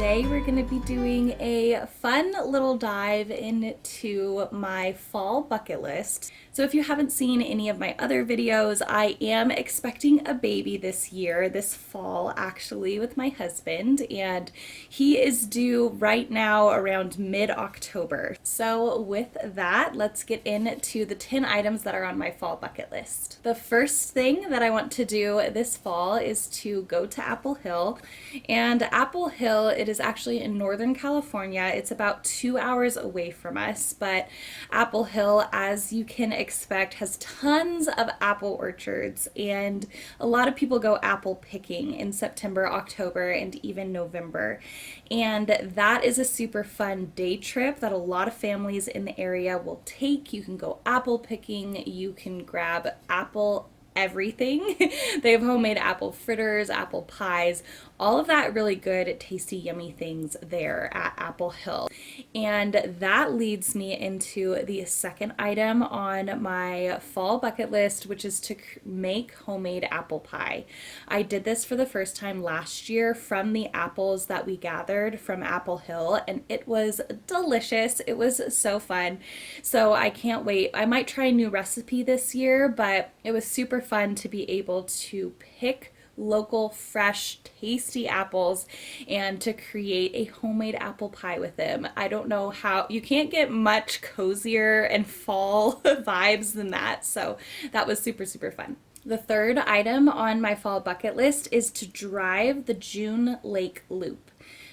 today we're going to be doing a fun little dive into my fall bucket list. So if you haven't seen any of my other videos, I am expecting a baby this year, this fall actually, with my husband, and he is due right now around mid-October. So with that, let's get into the 10 items that are on my fall bucket list. The first thing that I want to do this fall is to go to Apple Hill, and Apple Hill, it is actually in Northern California. It's about 2 hours away from us, but Apple Hill, as you can expect, has tons of apple orchards, and a lot of people go apple picking in September, October, and even November. And that is a super fun day trip that a lot of families in the area will take. You can go apple picking, you can grab apple everything. They have homemade apple fritters, apple pies, all of that really good, tasty, yummy things there at Apple Hill. And that leads me into the second item on my fall bucket list, which is to make homemade apple pie. I did this for the first time last year from the apples that we gathered from Apple Hill, and it was delicious. It was so fun. So I can't wait. I might try a new recipe this year, but it was super fun to be able to pick local, fresh, tasty apples and to create a homemade apple pie with them. I don't know how, you can't get much cozier and fall vibes than that. So that was super, super fun. The third item on my fall bucket list is to drive the June Lake Loop.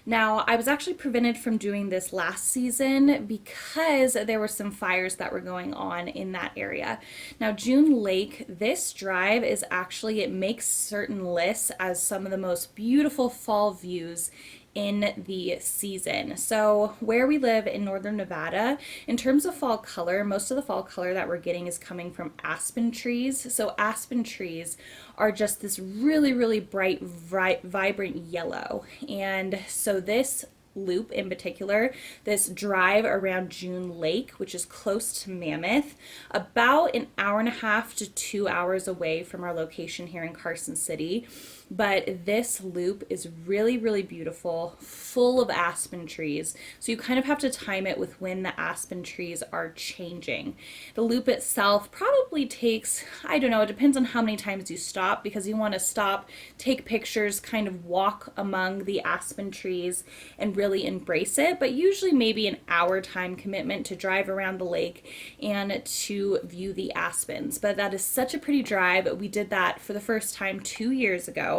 Now, I was actually prevented from doing this last season because there were some fires that were going on in that area. Now, June Lake, this drive is actually, it makes certain lists as some of the most beautiful fall views in the season. So where we live in northern Nevada, in terms of fall color, most of the fall color that we're getting is coming from aspen trees. So aspen trees are just this really, really bright, vibrant yellow. And so this loop in particular, this drive around June Lake, which is close to Mammoth, about an hour and a half to 2 hours away from our location here in Carson City. But this loop is really, really beautiful, full of aspen trees. So you kind of have to time it with when the aspen trees are changing. The loop itself probably takes, I don't know, it depends on how many times you stop, because you want to stop, take pictures, kind of walk among the aspen trees and really embrace it. But usually maybe an hour time commitment to drive around the lake and to view the aspens. But that is such a pretty drive. We did that for the first time 2 years ago.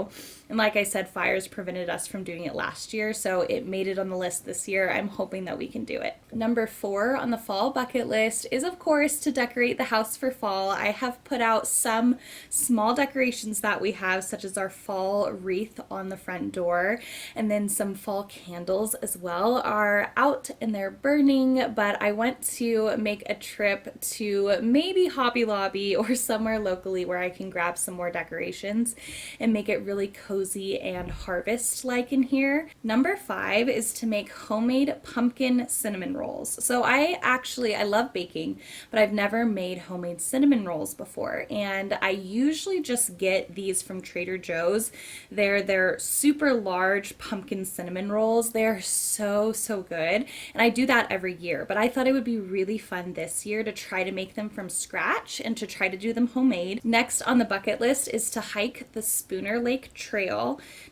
And like I said, fires prevented us from doing it last year, so it made it on the list this year. I'm hoping that we can do it. Number 4 on the fall bucket list is, of course, to decorate the house for fall. I have put out some small decorations that we have, such as our fall wreath on the front door, and then some fall candles as well are out and they're burning. But I want to make a trip to maybe Hobby Lobby or somewhere locally where I can grab some more decorations and make it really cozy and harvest-like in here. Number 5 is to make homemade pumpkin cinnamon rolls. So I love baking, but I've never made homemade cinnamon rolls before. And I usually just get these from Trader Joe's. They're super large pumpkin cinnamon rolls. They're so, so good. And I do that every year, but I thought it would be really fun this year to try to make them from scratch and to try to do them homemade. Next on the bucket list is to hike the Spooner Lake Trail.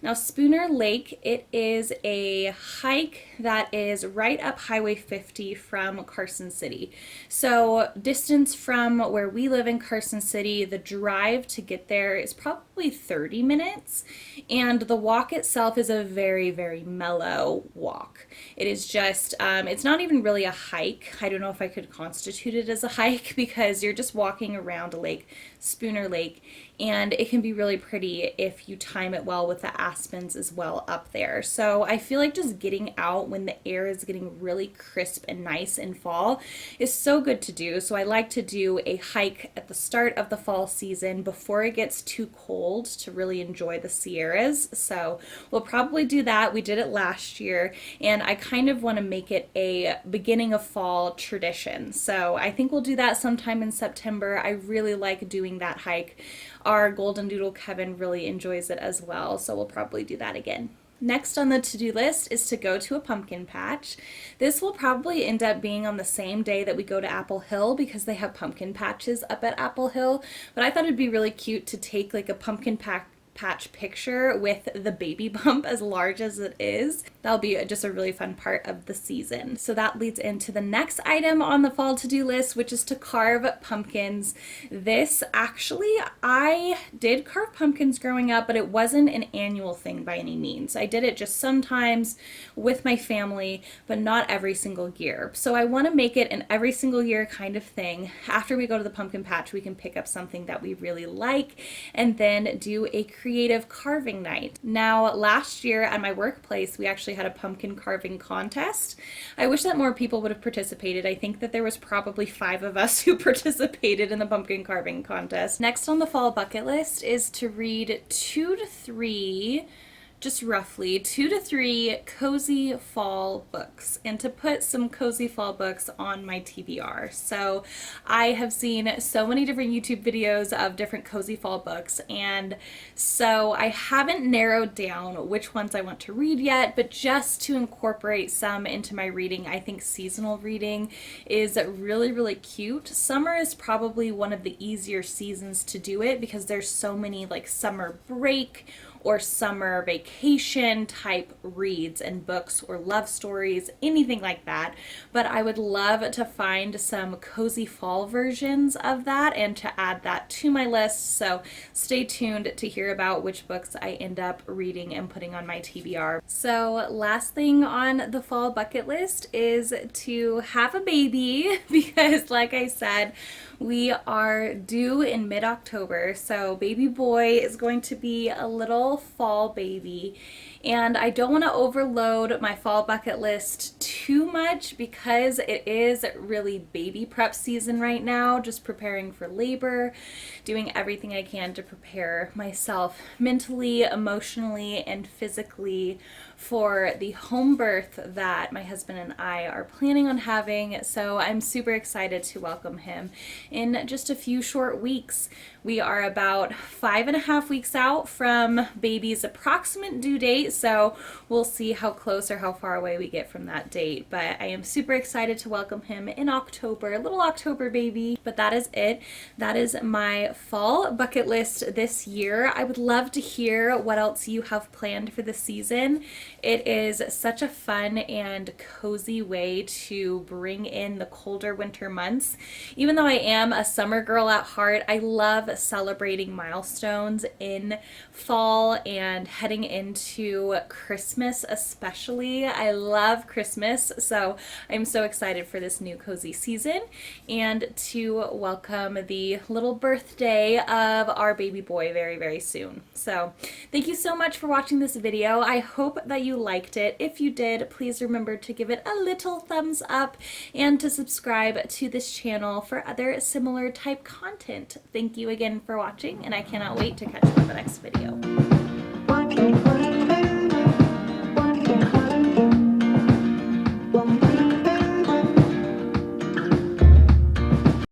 Now, Spooner Lake, it is a hike that is right up Highway 50 from Carson City. So distance from where we live in Carson City, the drive to get there is probably 30 minutes, and the walk itself is a very, very mellow walk. It is just, it's not even really a hike. I don't know if I could constitute it as a hike because you're just walking around a lake, Spooner Lake, and it can be really pretty if you time it well with the aspens as well up there. So I feel like just getting out when the air is getting really crisp and nice in fall is so good to do. So I like to do a hike at the start of the fall season before it gets too cold to really enjoy the Sierras. So we'll probably do that. We did it last year, and I kind of want to make it a beginning of fall tradition. So I think we'll do that sometime in September. I really like doing that hike. Our golden doodle Kevin really enjoys it as well, so we'll probably do that again. Next on the to-do list is to go to a pumpkin patch. This will probably end up being on the same day that we go to Apple Hill because they have pumpkin patches up at Apple Hill, but I thought it'd be really cute to take like a pumpkin patch picture with the baby bump as large as it is. That'll be just a really fun part of the season. So that leads into the next item on the fall to-do list, which is to carve pumpkins. This actually, I did carve pumpkins growing up, but it wasn't an annual thing by any means. I did it just sometimes with my family, but not every single year. So I want to make it an every single year kind of thing. After we go to the pumpkin patch, we can pick up something that we really like and then do a creative carving night. Now, last year at my workplace, we actually had a pumpkin carving contest. I wish that more people would have participated. I think that there was probably 5 of us who participated in the pumpkin carving contest. Next on the fall bucket list is to read 2 to 3, just roughly 2 to 3 cozy fall books, and to put some cozy fall books on my TBR. So I have seen so many different YouTube videos of different cozy fall books, and so I haven't narrowed down which ones I want to read yet, but just to incorporate some into my reading, I think seasonal reading is really, really cute. Summer is probably one of the easier seasons to do it because there's so many like summer break or summer vacation type reads and books or love stories, anything like that. But I would love to find some cozy fall versions of that and to add that to my list. So stay tuned to hear about which books I end up reading and putting on my TBR. So last thing on the fall bucket list is to have a baby because like I said, we are due in mid-October, so baby boy is going to be a little fall baby, and I don't want to overload my fall bucket list too much because it is really baby prep season right now, just preparing for labor, doing everything I can to prepare myself mentally, emotionally, and physically for the home birth that my husband and I are planning on having. So I'm super excited to welcome him in just a few short weeks. We are about 5.5 weeks out from baby's approximate due date, so we'll see how close or how far away we get from that date. But I am super excited to welcome him in October, a little October baby. But that is it. That is my fall bucket list this year. I would love to hear what else you have planned for the season. It is such a fun and cozy way to bring in the colder winter months. Even though I am a summer girl at heart, I love celebrating milestones in fall and heading into Christmas especially. I love Christmas, so I'm so excited for this new cozy season and to welcome the little birthday of our baby boy very, very soon. So thank you so much for watching this video. I hope that you liked it. If you did, please remember to give it a little thumbs up and to subscribe to this channel for other similar type content. Thank you again for watching, and I cannot wait to catch you in the next video.